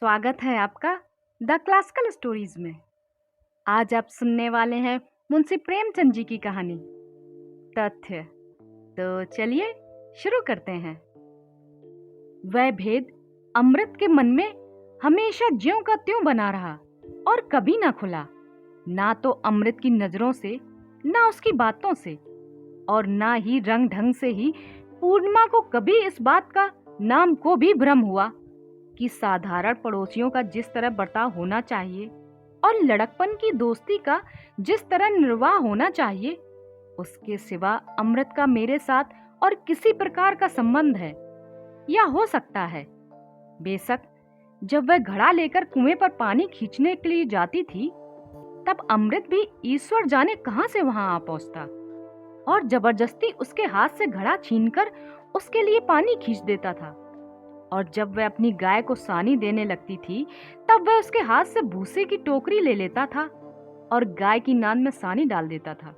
स्वागत है आपका द क्लासिकल स्टोरीज में। आज आप सुनने वाले हैं मुंशी प्रेमचंद जी की कहानी तथ्य। तो चलिए शुरू करते हैं। वह भेद अमृत के मन में हमेशा ज्यों का त्यों बना रहा और कभी ना खुला, ना तो अमृत की नजरों से, ना उसकी बातों से, और ना ही रंग ढंग से ही पूर्णिमा को कभी इस बात का नाम को भी भ्रम हुआ कि साधारण पड़ोसियों का जिस तरह बर्ताव होना चाहिए और लड़कपन की दोस्ती का जिस तरह निर्वाह होना चाहिए, उसके सिवा अमृत का मेरे साथ और किसी प्रकार का संबंध है या हो सकता है। बेशक जब वह घड़ा लेकर कुएं पर पानी खींचने के लिए जाती थी, तब अमृत भी ईश्वर जाने कहां से वहां आ पहुंचता और जबरदस्ती उसके हाथ से घड़ा छीनकर उसके लिए पानी खींच देता था। और जब वह अपनी गाय को सानी देने लगती थी, तब वह उसके हाथ से भूसे की टोकरी ले लेता था और गाय की नान में सानी डाल देता था।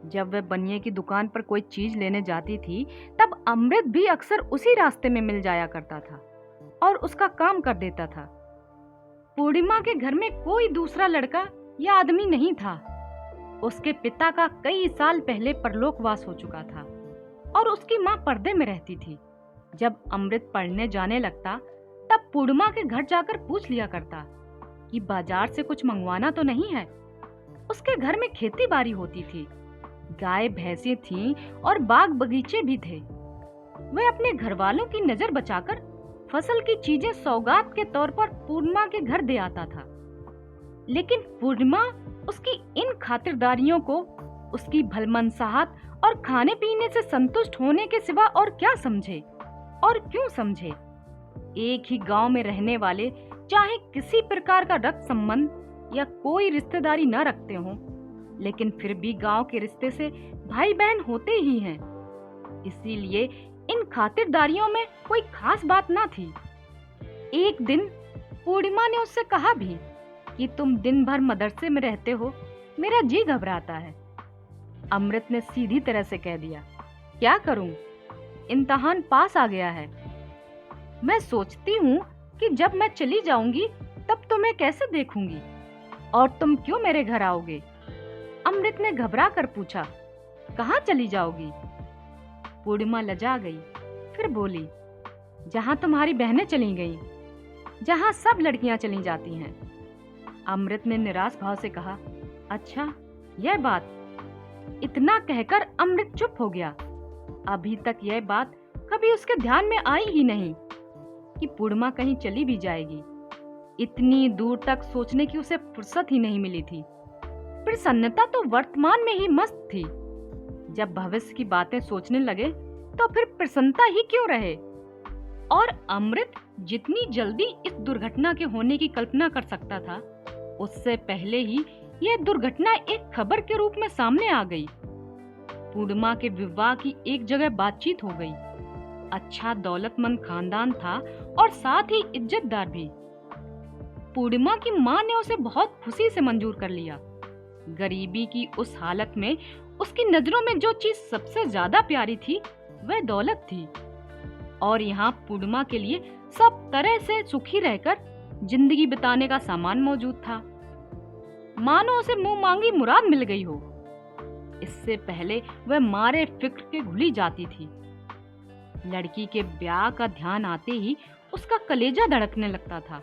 जब वह बनिए की दुकान पर कोई चीज लेने जाती थी, तब अमृत भी अक्सर उसी रास्ते में मिल जाया करता था और उसका काम कर देता था। पूर्णिमा के घर में कोई दूसरा लड़का या आदमी नहीं था। उसके पिता का कई साल पहले परलोकवास हो चुका था और उसकी माँ पर्दे में रहती थी। जब अमृत पढ़ने जाने लगता, तब पूर्णिमा के घर जाकर पूछ लिया करता कि बाजार से कुछ मंगवाना तो नहीं है। उसके घर में खेती बाड़ी होती थी, गाय भैंसें थीं और बाग बगीचे भी थे। वह अपने घर वालों की नजर बचाकर फसल की चीजें सौगात के तौर पर पूर्णिमा के घर दे आता था। लेकिन पूर्णिमा उसकी इन खातिरदारियों को उसकी भलमनसाहत और खाने पीने से संतुष्ट होने के सिवा और क्या समझे और क्यों समझे। एक ही गांव में रहने वाले चाहे किसी प्रकार का रक्त संबंध या कोई रिश्तेदारी न रखते हों, लेकिन फिर भी गांव के रिश्ते से भाई बहन होते ही हैं। इसीलिए इन खातिरदारियों में कोई खास बात ना थी। एक दिन पूर्णिमा ने उससे कहा भी कि तुम दिन भर मदरसे में रहते हो, मेरा जी घबराता है। अमृत ने सीधी तरह से कह दिया, क्या करूं, इम्तिहान पास आ गया है। मैं सोचती हूँ कि जब मैं चली जाऊंगी तब तुम्हें कैसे देखूंगी और तुम क्यों मेरे घर आओगे। अमृत ने घबरा कर पूछा, कहाँ चली जाओगी। पूर्णिमा लजा गई, फिर बोली, जहाँ तुम्हारी बहनें चली गईं, जहाँ सब लड़कियां चली जाती हैं। अमृत ने निराश भाव से कहा, अच्छा यह बात। इतना कहकर अमृत चुप हो गया। अभी तक यह बात कभी उसके ध्यान में आई ही नहीं कि पूर्णिमा कहीं चली भी जाएगी। इतनी दूर तक सोचने की उसे फुर्सत ही नहीं मिली थी। प्रसन्नता तो वर्तमान में ही मस्त थी। जब भविष्य की बातें सोचने लगे तो फिर प्रसन्नता ही क्यों रहे। और अमृत जितनी जल्दी इस दुर्घटना के होने की कल्पना कर सकता था, उससे पहले ही यह दुर्घटना एक खबर के रूप में सामने आ गई। पूर्णिमा के विवाह की एक जगह बातचीत हो गई। अच्छा दौलतमंद खानदान था और साथ ही इज्जतदार भी। पूर्णिमा की माँ ने उसे बहुत खुशी से मंजूर कर लिया। गरीबी की उस हालत में उसकी नजरों में जो चीज सबसे ज्यादा प्यारी थी, वह दौलत थी। और यहाँ पूर्णिमा के लिए सब तरह से सुखी रहकर जिंदगी बिताने का सामान मौजूद था। मानो उसे मुंह मांगी मुराद मिल गई हो। इससे पहले वह मारे फिक्र के घुली जाती थी। लड़की के ब्याह का ध्यान आते ही उसका कलेजा धड़कने लगता था।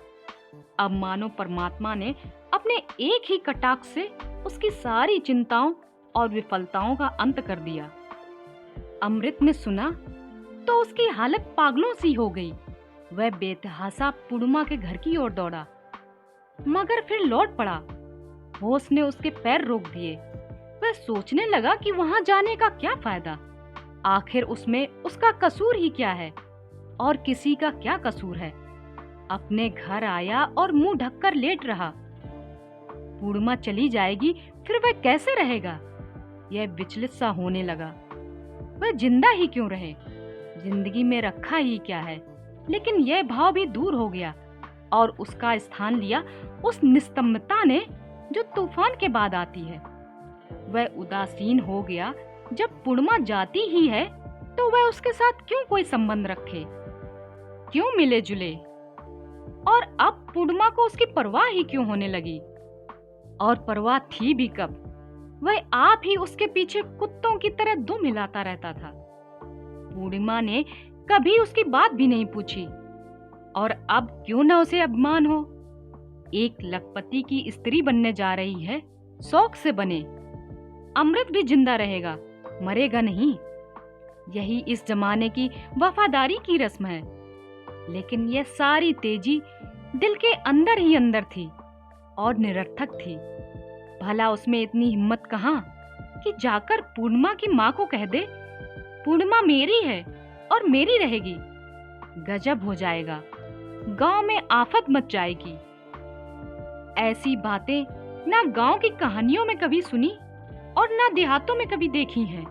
अब मानो परमात्मा ने अपने एक ही कटाक्ष से उसकी सारी चिंताओं और विफलताओं का अंत कर दिया। अमृत ने सुना तो उसकी हालत पागलों सी हो गई। वह बेतहासा पूर्णिमा के घर की ओर दौड़ा, मगर फिर लौट पड़ा। होश ने उसके पैर रोक दिए। वह सोचने लगा कि वहां जाने का क्या फायदा। आखिर उसमें उसका कसूर ही क्या है और किसी का क्या कसूर है। अपने घर आया और मुंह ढककर लेट रहा। पूर्णिमा चली जाएगी, फिर वह कैसे रहेगा। यह विचलित सा होने लगा। वह जिंदा ही क्यों रहे, जिंदगी में रखा ही क्या है। लेकिन यह भाव भी दूर हो गया और उसका स्थान लिया उस निस्तंभता ने जो तूफान के बाद आती है। वह उदासीन हो गया। जब पूर्णिमा जाती ही है तो वह उसके साथ क्यों कोई संबंध रखे, क्यों मिले जुले। और अब पूर्णिमा को उसकी परवाह ही क्यों होने लगी? और परवाह थी भी कब? वह आप ही उसके पीछे कुत्तों की तरह दुम हिलाता रहता था। पूर्णिमा ने कभी उसकी बात भी नहीं पूछी। और अब क्यों न उसे अभिमान हो? एक लखपति की स्त्री बनने जा रही है, शौक से बने। अमृत भी जिंदा रहेगा, मरेगा नहीं। यही इस जमाने की वफादारी की रस्म है। लेकिन यह सारी तेजी दिल के अंदर ही अंदर थी और निरर्थक थी। भला उसमें इतनी हिम्मत कहाँ कि जाकर पूर्णिमा की माँ को कह दे, पूर्णिमा मेरी है और मेरी रहेगी। गजब हो जाएगा, गांव में आफत मच जाएगी। ऐसी बातें ना गांव की कहानियों में कभी सुनी और ना देहातों में कभी देखी हैं।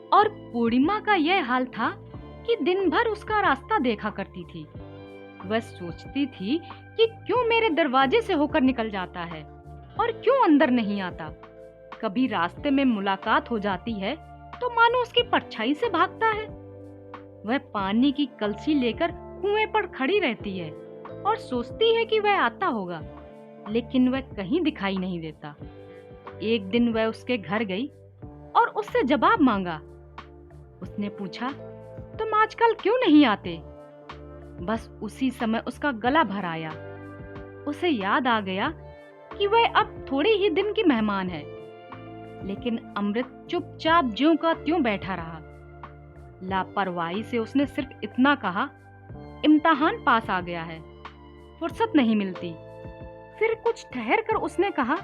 और पूर्णिमा का यह हाल था कि दिन भर उसका रास्ता देखा करती थी। वह सोचती थी कि क्यों मेरे दरवाजे से होकर निकल जाता है और क्यों अंदर नहीं आता। कभी रास्ते में मुलाकात हो जाती है तो मानो उसकी परछाई से भागता है। वह पानी की कलसी लेकर कुएं पर खड़ी रहती है और सोचती है कि वह आता होगा, लेकिन वह कहीं दिखाई नहीं देता। एक दिन वह उसके घर गई और उससे जवाब मांगा। उसने पूछा, तुम आजकल क्यों नहीं आते? बस उसी समय उसका गला भर आया। उसे याद आ गया कि वह अब थोड़े ही दिन की मेहमान है। लेकिन अमृत चुपचाप ज्यों का त्यों बैठा रहा। लापरवाही से उसने सिर्फ इतना कहा, इम्तिहान पास आ गया है, फुर्सत नहीं मिलती। फिर कुछ ठहर कर उसने कहा,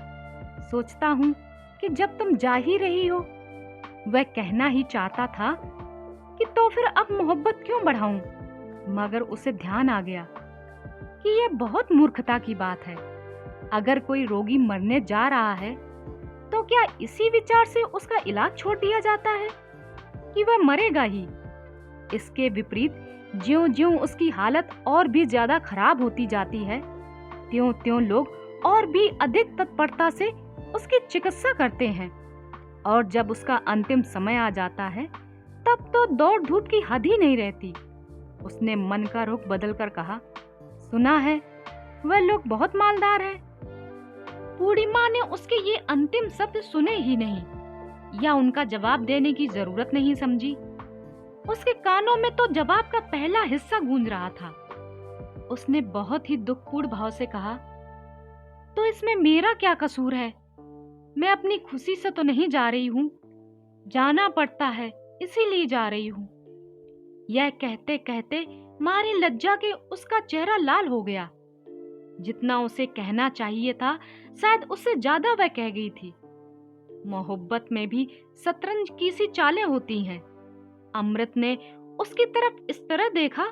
सोचता हूँ कि जब तुम जा ही रही हो। वह कहना ही चाहता था कि तो फिर अब मोहब्बत क्यों बढ़ाऊं, मगर उसे ध्यान आ गया कि यह बहुत मूर्खता की बात है। अगर कोई रोगी मरने जा रहा है तो क्या इसी विचार से उसका इलाज छोड़ दिया जाता है कि वह मरेगा ही? इसके विपरीत ज्यों-ज्यों उसकी हालत और भी ज्यादा खराब होती जाती है, त्यों-त्यों लोग और भी अधिक तत्परता से उसकी चिकित्सा करते हैं। और जब उसका अंतिम समय आ जाता है तब तो दौड़ धूप की हद ही नहीं रहती। उसने मन का रुख बदलकर कहा, सुना है वह लोग बहुत मालदार हैं। पूर्णिमा ने उसके ये अंतिम शब्द सुने ही नहीं या उनका जवाब देने की जरूरत नहीं समझी। उसके कानों में तो जवाब का पहला हिस्सा गूंज रहा था। उसने बहुत ही दुखपूर्ण भाव से कहा, तो इसमें मेरा क्या कसूर है? मैं अपनी खुशी से तो नहीं जा रही हूँ, जाना पड़ता है इसीलिए जा रही हूँ। यह कहते कहते मारे लज्जा के उसका चेहरा लाल हो गया। जितना उसे कहना चाहिए था शायद उससे ज्यादा वह कह गई थी। मोहब्बत में भी शतरंज की सी चालें होती हैं। अमृत ने उसकी तरफ इस तरह देखा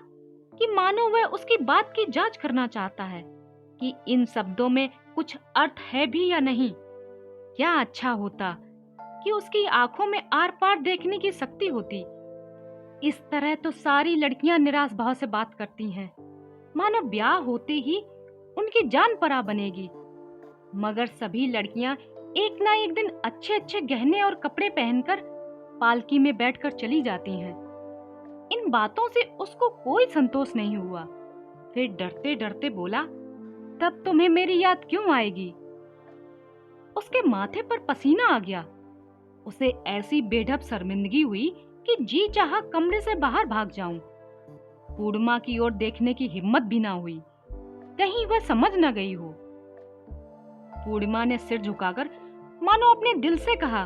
कि मानो वह उसकी बात की जांच करना चाहता है कि इन शब्दों में कुछ अर्थ है भी या नहीं। क्या अच्छा होता कि उसकी आंखों में आर पार देखने की शक्ति होती। इस तरह तो सारी लड़कियां निराश भाव से बात करती हैं, मानो ब्याह होते ही उनकी जान परा बनेगी। मगर सभी लड़कियां एक ना एक दिन अच्छे अच्छे गहने और कपड़े पहनकर पालकी में बैठकर चली जाती हैं। इन बातों से उसको कोई संतोष नहीं हुआ। फिर डरते डरते बोला, तब तुम्हें मेरी याद क्यों आएगी? उसके माथे पर पसीना आ गया। उसे ऐसी बेढब शर्मिंदगी हुई कि जी चाहा कमरे से बाहर भाग जाऊं। पूर्णिमा की ओर देखने की हिम्मत भी ना हुई, कहीं वह समझ न गई हो। पूर्णिमा ने सिर झुकाकर मानो अपने दिल से कहा,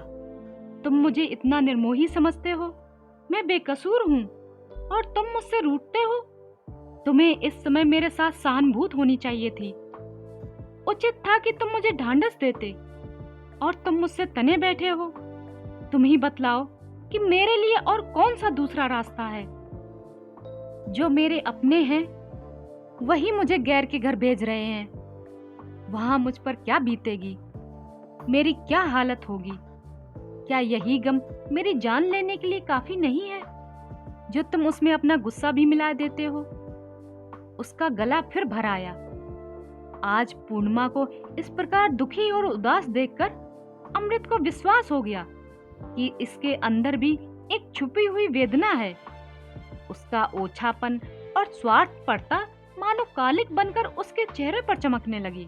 तुम मुझे इतना निर्मोही समझते हो? मैं बेकसूर हूँ और तुम मुझसे रूठते हो। तुम्हें इस समय मेरे साथ सहानुभूत होनी चाहिए थी। उचित था कि तुम मुझे ढांढस देते, और तुम मुझसे तने बैठे हो। तुम ही बतलाओ कि मेरे लिए और कौन सा दूसरा रास्ता है? जो मेरे अपने हैं वही मुझे गैर के घर भेज रहे हैं। वहां मुझ पर क्या बीतेगी, मेरी क्या हालत होगी? क्या यही गम मेरी जान लेने के लिए काफी नहीं है, जो तुम उसमें अपना गुस्सा भी मिला देते हो? उसका गला फिर भर आया। आज पूर्णिमा को इस प्रकार दुखी और उदास देखकर अमृत को विश्वास हो गया कि इसके अंदर भी एक छुपी हुई वेदना है। उसका ओछापन और स्वार्थपरता मानो कालिक बनकर उसके चेहरे पर चमकने लगी।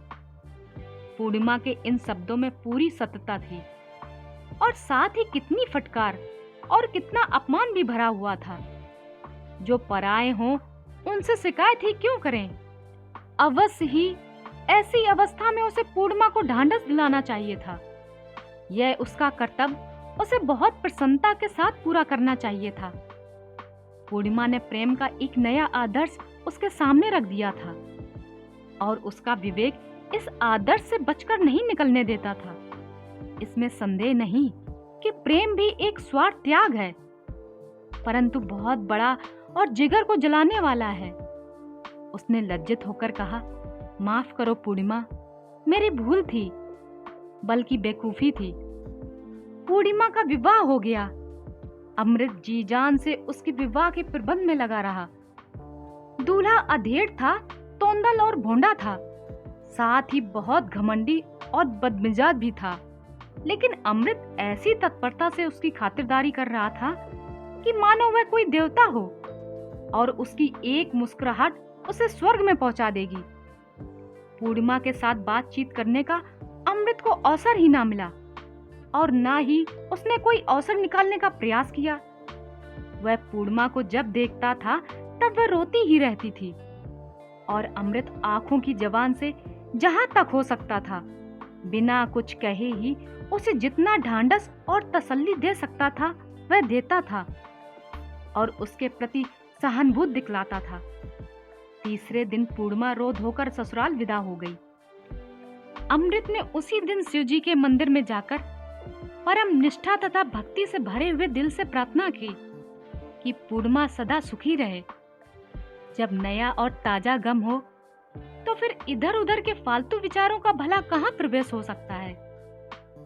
पूर्णिमा के इन शब्दों में पूरी सत्यता थी और साथ ही कितनी फटकार और कितना अपमान भी भरा हुआ था। जो पराए हों उनसे शिकायत ही क्यों करें? अवश्य ही ऐसी अवस्था में उसे पूर्णिमा को ढांढस दिलाना चाहिए था। यह उसका कर्तव्य उसे बहुत प्रसन्नता के साथ पूरा करना चाहिए था। पूर्णिमा ने प्रेम का एक नया आदर्श उसके सामने रख दिया था और उसका विवेक इस आदर्श से बचकर नहीं निकलने देता था। इसमें संदेह नहीं कि प्रेम भी एक स्वार्थ त्याग है, परंतु बहुत बड़ा और जिगर को जलाने वाला है। उसने लज्जित होकर कहा, माफ करो पूर्णिमा, मेरी भूल थी, बल्कि बेवकूफी थी। पूर्णिमा का विवाह हो गया। अमृत जी जान से उसके विवाह के प्रबंध में लगा रहा। दूल्हा अधेड़ था, तोंदल और भोंडा था, साथ ही बहुत घमंडी और बदमिजाज भी था। लेकिन अमृत ऐसी तत्परता से उसकी खातिरदारी कर रहा था कि मानो वह कोई देवता हो और उसकी एक मुस्कुराहट उसे स्वर्ग में पहुंचा देगी। पूर्णिमा के साथ बातचीत करने का अमृत को अवसर ही ना मिला और ना ही उसने कोई अवसर निकालने का प्रयास किया। वह पूर्णिमा को जब देखता था तब वह रोती ही रहती थी और अमृत आंखों की जवान से जहां तक हो सकता था बिना कुछ कहे ही उसे जितना ढांढस और तसल्ली दे सकता था वह देता था और उसके प्रति सहानुभूति दिखलाता था। तीसरे दिन पूर्णिमा रो धोकर ससुराल विदा हो गई। अमृत ने उसी दिन शिवजी के मंदिर में जाकर परम निष्ठा तथा भक्ति से भरे हुए दिल से प्रार्थना की कि पूर्णिमा सदा सुखी रहे। जब नया और ताजा गम हो तो फिर इधर उधर के फालतू विचारों का भला कहाँ प्रवेश हो सकता है।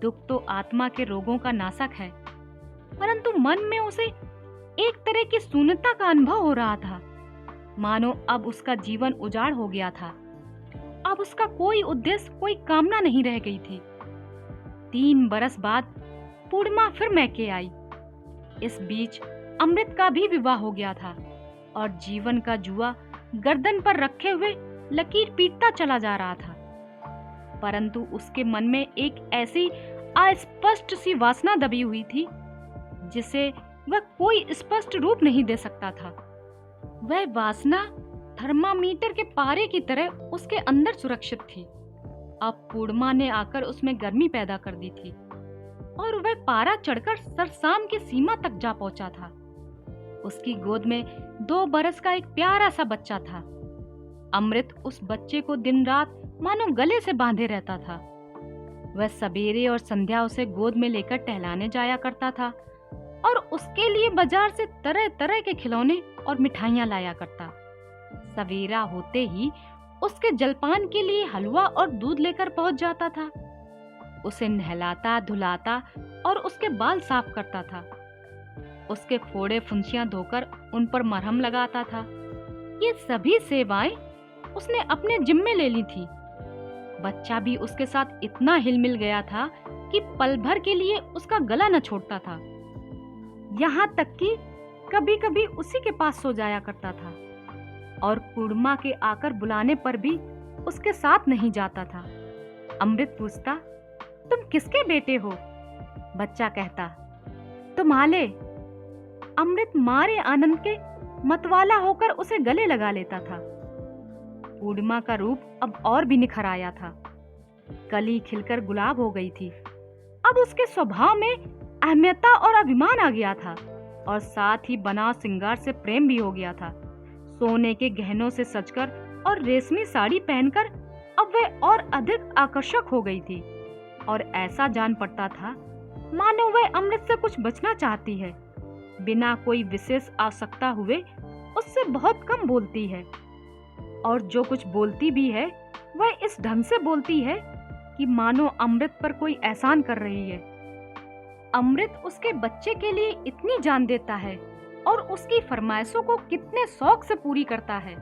दुख तो आत्मा के रोगों का नाशक है, परंतु मन में उसे एक तरह की शून्यता का अनुभव हो रहा था, मानो अब उसका जीवन उजाड़ हो गया था। अब उसका कोई उद्देश्य, कोई कामना नहीं रह गई थी। 3 बरस बाद पूर्णिमा फिर मैके आई। इस बीच अमृत का भी विवाह हो गया था और जीवन का जुआ गर्दन पर रखे हुए लकीर पीटता चला जा रहा था। परंतु उसके मन में एक ऐसी अस्पष्ट सी वासना दबी हुई थी जिसे वह कोई स्पष्ट रूप नहीं दे सकता था। वह वासना थर्मामीटर के पारे की तरह उसके अंदर सुरक्षित थी। अब पूर्णिमा ने आकर उसमें गर्मी पैदा कर दी थी और वह पारा चढ़कर सरसाम की सीमा तक जा पहुंचा था। उसकी गोद में 2 बरस का एक प्यारा सा बच्चा था। अमृत उस बच्चे को दिन रात मानो गले से बांधे रहता था। वह सवेरे और संध्या उसे गोद में लेकर टहलाने जाया करता था और उसके लिए बाजार से तरह तरह के खिलौने और मिठाइयां लाया करता। सवेरा होते ही उसके जलपान के लिए हलवा और दूध लेकर पहुंच जाता था। उसे नहलाता, धुलाता और उसके बाल साफ करता था। उसके फोड़े फुंसियां धोकर उन पर मरहम लगाता था। ये सभी सेवाएं उसने अपने जिम्मे ले ली थी। बच्चा भी उसके साथ इतना हिल मिल गया था कि पल भर के लिए उसका गला न छोड़ता था। यहाँ तक कि कभी कभी उसी के पास सो जाया करता था और पूर्णिमा के आकर बुलाने पर भी उसके साथ नहीं जाता था। अमृत पूछता, तुम किसके बेटे हो? बच्चा कहता, तुम्हारे। अमृत मारे आनंद के मतवाला होकर उसे गले लगा लेता था। पूर्णिमा का रूप अब और भी निखर आया था। कली खिलकर गुलाब हो गई थी। अब उसके स्वभाव में अहमियता और अभिमान आ गया था और साथ ही बनाव श्रृंगार से प्रेम भी हो गया था। सोने के गहनों से सजकर और रेशमी साड़ी पहनकर अब वह और अधिक आकर्षक हो गई थी और ऐसा जान पड़ता था मानो वह अमृत से कुछ बचना चाहती है। बिना कोई विशेष आवश्यकता हुए उससे बहुत कम बोलती है और जो कुछ बोलती भी है वह इस ढंग से बोलती है कि मानो अमृत पर कोई एहसान कर रही है। अमृत उसके बच्चे के लिए इतनी जान देता है और उसकी फरमाइशों को कितने शौक से पूरी करता है,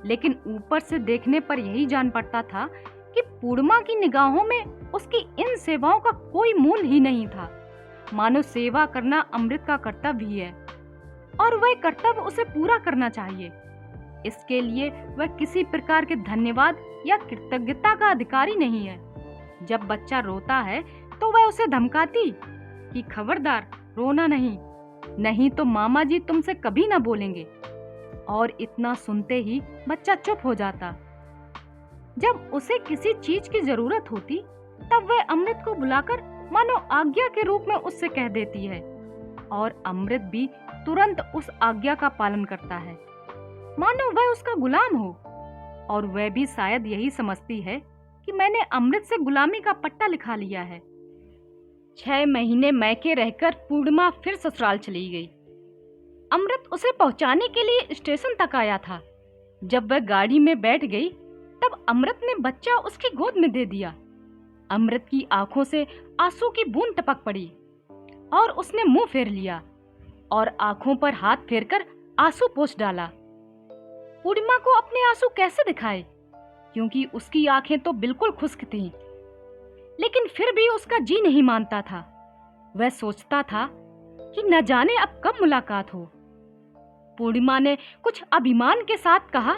लेकिन ऊपर से देखने पर यही जान पड़ता था कि पूर्णिमा की निगाहों में उसकी इन सेवाओं का कोई मूल ही नहीं था। मानो सेवा करना अमृत का कर्तव्य ही है और वह कर्तव्य उसे पूरा करना चाहिए। इसके लिए वह किसी प्रकार के धन्यवाद या कृतज्ञता का अधिकारी नहीं है। जब बच्चा रोता है तो वह उसे धमकाती कि खबरदार रोना नहीं, नहीं तो मामा जी तुमसे कभी ना बोलेंगे। और इतना सुनते ही बच्चा चुप हो जाता। जब उसे किसी चीज की जरूरत होती तब वह अमृत को बुलाकर मानो आज्ञा के रूप में उससे कह देती है, और अमृत भी तुरंत उस आज्ञा का पालन करता है, मानो वह उसका गुलाम हो। और वह भी शायद यही समझती है कि मैंने अमृत से गुलामी का पट्टा लिखा लिया है। 6 महीने मैके रहकर पूर्णिमा फिर ससुराल चली गई। अमृत उसे पहुंचाने के लिए स्टेशन तक आया था। जब वह गाड़ी में बैठ गई तब अमृत ने बच्चा उसकी गोद में दे दिया। अमृत की आंखों से आंसू की बूंद टपक पड़ी और उसने मुंह फेर लिया और आंखों पर हाथ फेरकर आंसू पोंछ डाला। पूर्णिमा को अपने आंसू कैसे दिखाए, क्योंकि उसकी आंखें तो बिल्कुल खुश्क थीं। लेकिन फिर भी उसका जी नहीं मानता था। वह सोचता था कि न जाने अब कब मुलाकात हो। पूर्णिमा ने कुछ अभिमान के साथ कहा,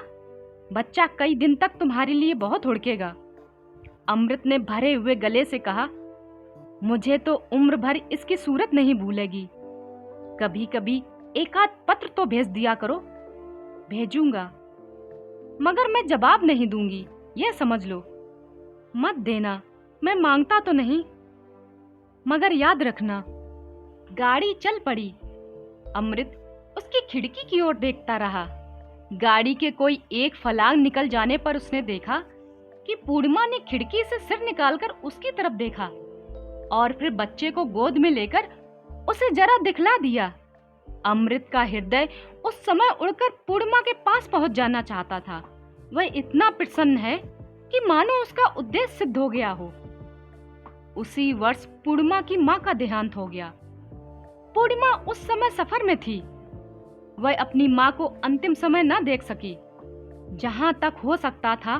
बच्चा कई दिन तक तुम्हारे लिए बहुत हुड़केगा। अमृत ने भरे हुए गले से कहा, मुझे तो उम्र भर इसकी सूरत नहीं भूलेगी। कभी कभी एक आध पत्र तो भेज दिया करो। भेजूंगा, मगर मैं जवाब नहीं दूंगी, यह समझ लो। मत देना, मैं मांगता तो नहीं, मगर याद रखना। गाड़ी चल पड़ी। अमृत उसकी खिड़की की ओर देखता रहा। गाड़ी के कोई एक फलांग निकल जाने पर उसने देखा कि पूर्णिमा ने खिड़की से सिर निकालकर उसकी तरफ देखा और फिर बच्चे को गोद में लेकर उसे जरा दिखला दिया। अमृत का हृदय उस समय उड़कर पूर्णिमा के पास पहुंच जाना चाहता था। वह इतना प्रसन्न है कि मानो उसका उद्देश्य सिद्ध हो गया हो। उसी वर्ष पूर्णिमा की मां का देहांत हो गया। पूर्णिमा उस समय सफर में थी। वह अपनी मां को अंतिम समय न देख सकी। जहां तक हो सकता था,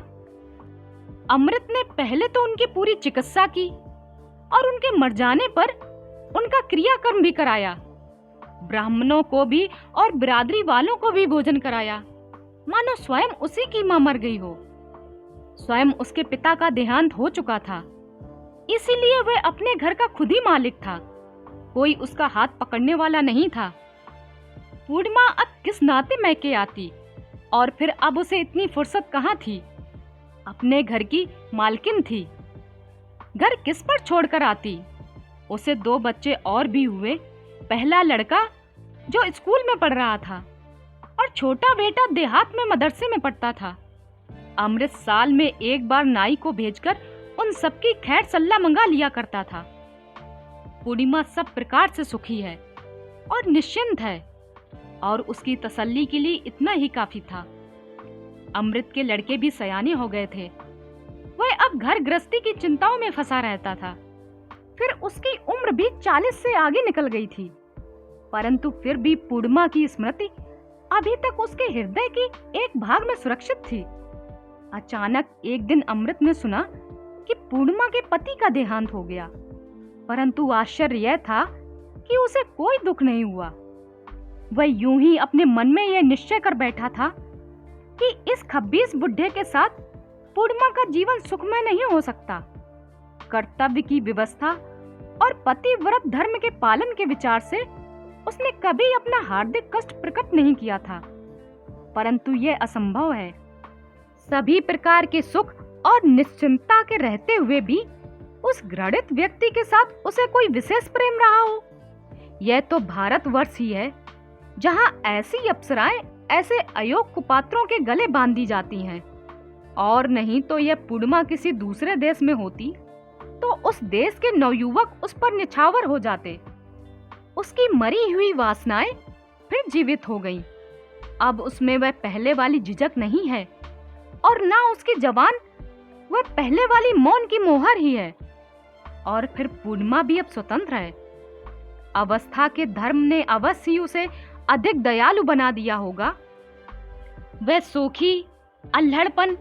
अमृत ने पहले तो उनकी पूरी चिकित्सा की और उनके मर जाने पर उनका क्रियाकर्म भी कराया। ब्राह्मणों को भी और बिरादरी वालों को भी भोजन कराया, मानो स्वयं उसी की मां मर गई हो। स्वयं उसके पिता का देहांत हो चुका था, इसीलिए वह अपने घर का खुद ही मालिक था। कोई उसका हाथ पकड़ने वाला नहीं था। पूर्णिमा अब किस नाते मैके आती, और फिर अब उसे इतनी फुर्सत कहाँ थी। अपने घर की मालकिन थी। घर किस पर छोड़कर आती। उसे 2 बच्चे और भी हुए। पहला लड़का जो स्कूल में पढ़ रहा था और छोटा बेटा देहात में मदरसे में पढ़ता था। अमृत साल में एक बार नाई को भेजकर उन सबकी खैर सल्ला मंगा लिया करता था। पूर्णिमा सब प्रकार से सुखी है और निश्चिंत है, और उसकी तसल्ली के लिए इतना ही काफी था। अमृत के लड़के भी सयाने हो गए थे। वह अब घर गृहस्थी की चिंताओं में फंसा रहता था। फिर उसकी उम्र भी 40 से आगे निकल गई थी, परंतु फिर भी पूर्णिमा की स्मृति अभी तक उसके हृदय की एक भाग में सुरक्षित थी। अचानक एक दिन अमृत ने सुना कि पूर्णिमा के पति का देहांत हो गया, परंतु आश्चर्य यह था कि उसे कोई दुख नहीं हुआ। वह यूं ही अपने मन में यह निश्चय कर बैठा था कि इस खब्बीस बुढ़े के साथ पूर्णिमा का जीवन सुखमय नहीं हो सकता। कर्तव्य की व्यवस्था और पतिव्रत धर्म के पालन के विचार से उसने कभी अपना हार्दिक कष्ट प्रकट नहीं किया था, परंतु यह असंभव है। सभी प्रकार के सुख और निश्चिंतता के रहते हुए भी उस घृणित व्यक्ति के साथ उसे कोई विशेष प्रेम रहा हो। यह तो भारतवर्ष ही है, जहां ऐसी अप्सराएं ऐसे अयोग्य कुपात्रों के गले बांध दी जाती हैं। और नहीं तो यह पूर्णिमा किसी दूसरे देश में होती तो उस देश के नवयुवक उस पर निछावर हो जाते। उसकी मरी हुई वासनाएं फिर जीवित हो गईं। अब उसमें वह पहले वाली झिझक नहीं है, और ना उसकी जबान वह पहले वाली मौन की मोहर ही है। और फिर पूर्णिमा भी अब स्वतंत्र है। अवस्था के धर्म ने अवश्य ही उसे अधिक दयालु बना दिया होगा। वह सोखी, अल्हड़पन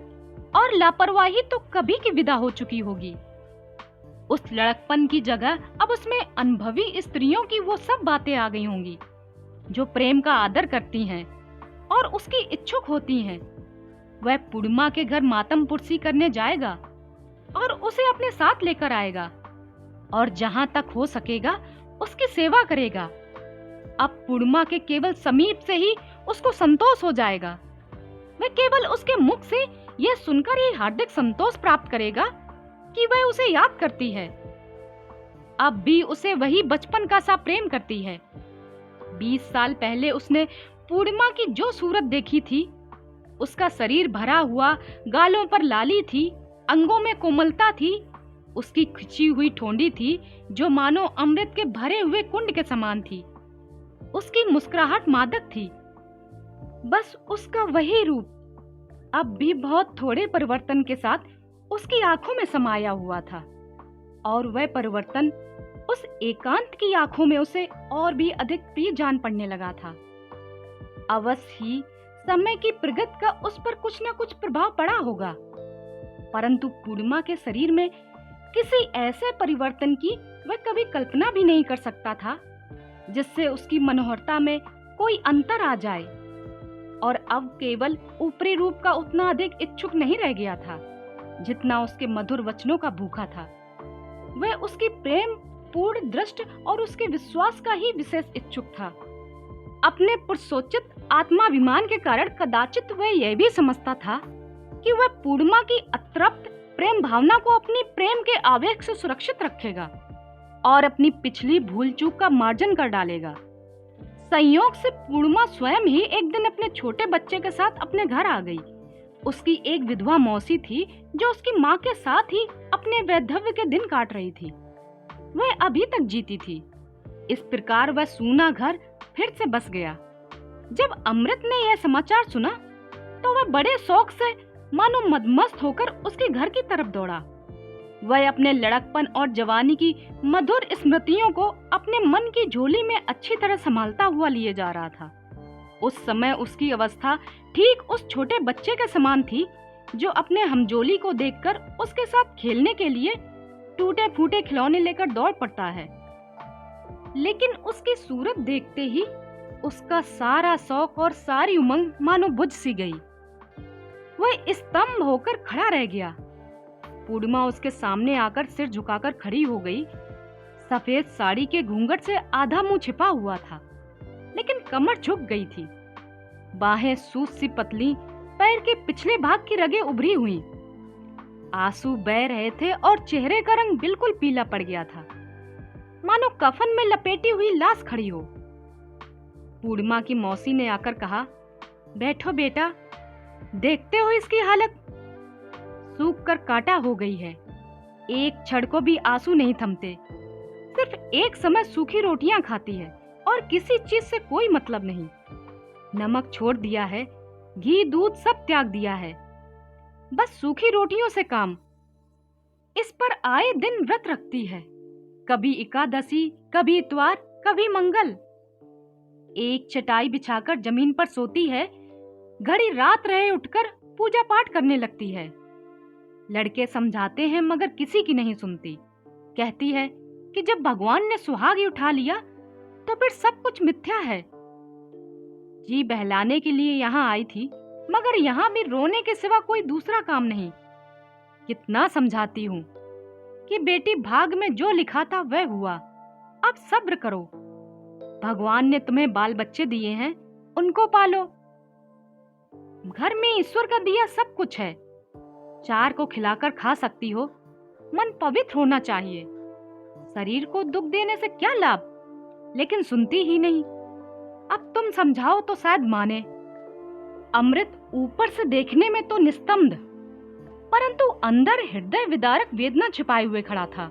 और लापरवाही तो कभी की विदा हो चुकी होगी। उस लड़कपन की जगह अब उसमें अनुभवी स्त्रियों की वो सब बातें आ गई होंगी जो प्रेम का आदर करती हैं और उसकी इच्छुक होती हैं। वह पूर्णिमा के घर मातम पुरसी करने जाएगा और उसे अपने साथ लेकर आएगा और जहां तक हो सकेगा उसकी सेवा करेगा। अब पूर्णिमा के केवल समीप से ही उसको संतोष हो जाएगा। वह केवल उसके मुख से यह सुनकर ही हार्दिक संतोष प्राप्त करेगा कि वह उसे याद करती है। अब भी उसे वही बचपन का सा प्रेम करती है। 20 साल पहले उसने पूर्णिमा की जो सूरत देखी थी, उसका शरीर भरा हुआ, गालों पर लाली थी, अंगों में कोमलता थी, उसकी खिंची हुई ठोंडी थी जो मानो अमृत के भरे हुए कुंड के समान थी। उसकी मुस्कुराहट मादक थी। बस उसका वही रूप अब भी बहुत थोड़े परिवर्तन के साथ उसकी आंखों में समाया हुआ था, और वह परिवर्तन उस एकांत की आंखों में उसे और भी अधिक प्रिय जान पड़ने लगा था। अवश्य ही समय की प्रगति का उस पर कुछ न कुछ प्रभाव पड़ा होगा, परंतु पूर्णिमा के शरीर में किसी ऐसे परिवर्तन की वह कभी कल्पना भी नहीं कर सकता था जिससे उसकी मनोहरता में कोई अंतर आ जाए। और अब केवल ऊपरी रूप का उतना अधिक इच्छुक नहीं रह गया था जितना उसके मधुर वचनों का भूखा था। वह उसकी प्रेम पूर्ण दृष्टि और उसके विश्वास का ही विशेष इच्छुक था। अपने पुरुषोचित आत्माभिमान के कारण कदाचित वह यह भी समझता था कि वह पूर्णिमा की अतृप्त प्रेम भावना को अपनी प्रेम के आवेग से सुरक्षित रखेगा और अपनी पिछली भूल चूक का मार्जन कर डालेगा। संयोग से पूर्णिमा स्वयं ही एक दिन अपने छोटे बच्चे के साथ अपने घर आ गई। उसकी एक विधवा मौसी थी जो उसकी माँ के साथ ही अपने वैधव्य के दिन काट रही थी। वह अभी तक जीती थी। इस प्रकार वह सूना घर फिर से बस गया। जब अमृत ने यह समाचार सुना तो वह बड़े शौक से मानो मदमस्त होकर उसके घर की तरफ दौड़ा। वह अपने लड़कपन और जवानी की मधुर स्मृतियों को अपने मन की झोली में अच्छी तरह संभालता हुआ लिए जा रहा था। उस समय उसकी अवस्था ठीक उस छोटे बच्चे के समान थी जो अपने हमजोली को देखकर उसके साथ खेलने के लिए टूटे फूटे खिलौने लेकर दौड़ पड़ता है। लेकिन उसकी सूरत देखते ही उसका सारा शौक और सारी उमंग मानो बुझ सी गई। वह स्तंभ होकर खड़ा रह गया। पूर्णिमा उसके सामने आकर सिर झुकाकर खड़ी हो गई। सफेद साड़ी के घूंघट से आधा मुंह छिपा हुआ था, लेकिन कमर झुक गई थी। बाहें सूत सी पतली, पैर के पिछले भाग की रगें उभरी हुई। आंसू बह रहे थे और चेहरे का रंग बिल्कुल पीला पड़ गया था, मानो कफन में लपेटी हुई लाश खड़ी हो। पूर्णिमा की मौसी ने आकर कहा, बैठो बेटा, देखते हो इसकी हालत, सूख कर कांटा हो गई है। एक क्षण को भी आंसू नहीं थमते। सिर्फ एक समय सूखी रोटियां खाती है और किसी चीज से कोई मतलब नहीं। नमक छोड़ दिया है, घी दूध सब त्याग दिया है, बस सूखी रोटियों से काम। इस पर आए दिन व्रत रखती है, कभी एकादशी, कभी इतवार, कभी मंगल। एक चटाई बिछाकर जमीन पर सोती है, घड़ी रात रहे उठकर पूजा पाठ करने लगती है। लड़के समझाते हैं मगर किसी की नहीं सुनती। कहती है कि जब भगवान ने सुहाग ही उठा लिया तो फिर सब कुछ मिथ्या है। जी बहलाने के लिए यहाँ आई थी, मगर यहाँ भी रोने के सिवा कोई दूसरा काम नहीं। कितना समझाती हूँ कि बेटी, भाग में जो लिखा था वह हुआ, अब सब्र करो। भगवान ने तुम्हें बाल बच्चे दिए हैं, उनको पालो। घर में ईश्वर का दिया सब कुछ है, चार को खिलाकर खा सकती हो। मन पवित्र होना चाहिए। शरीर को दुख देने से क्या लाभ, लेकिन सुनती ही नहीं। अब तुम समझाओ तो शायद माने। अमृत ऊपर से देखने में तो निस्तंभ, परंतु अंदर हृदय विदारक वेदना छिपाए हुए खड़ा था।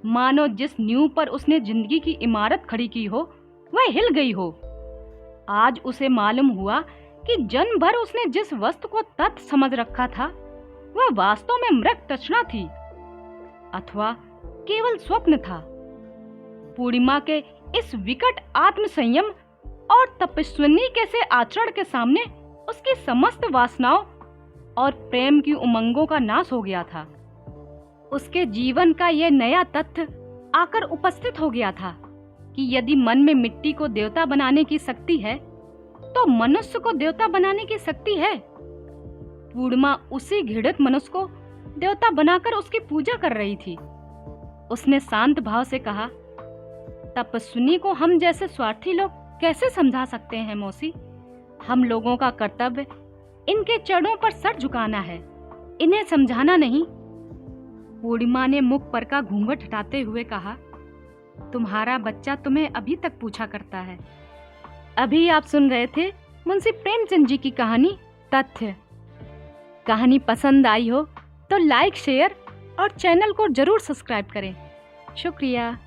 मानो जिस नींव पर उसने जिंदगी की इमारत खड़ी की हो वह हिल गई हो। आज उसे मालूम हुआ कि जन्म भर उसने जिस वस्तु को तत्व समझ रखा था वह वास्तव में मृग तृष्णा थी अथवा केवल स्वप्न था। पूर्णिमा के इस विकट आत्म संयम और तपस्विनी के से आचरण के सामने उसकी समस्त वासनाओं और प्रेम की उमंगों का नाश हो गया था। उसके जीवन का यह नया तथ्य आकर उपस्थित हो गया था कि यदि मन में मिट्टी को देवता बनाने की शक्ति है तो मनुष्य को देवता बनाने की शक्ति है। पूर्णिमा उसी घृणित मनुष्य को देवता बनाकर उसकी पूजा कर रही थी। उसने शांत भाव से कहा, तपस्विनी को हम जैसे स्वार्थी लोग कैसे समझा सकते हैं मौसी? हम लोगों का कर्तव्य इनके चरणों पर सर झुकाना है, इन्हें समझाना नहीं। पूर्णिमा ने मुख पर का घूंघट हटाते हुए कहा, तुम्हारा बच्चा तुम्हें अभी तक पूछा करता है। अभी आप सुन रहे थे मुंशी प्रेमचंद जी की कहानी तथ्य। कहानी पसंद आई हो तो लाइक, शेयर और चैनल को जरूर सब्सक्राइब करें। शुक्रिया।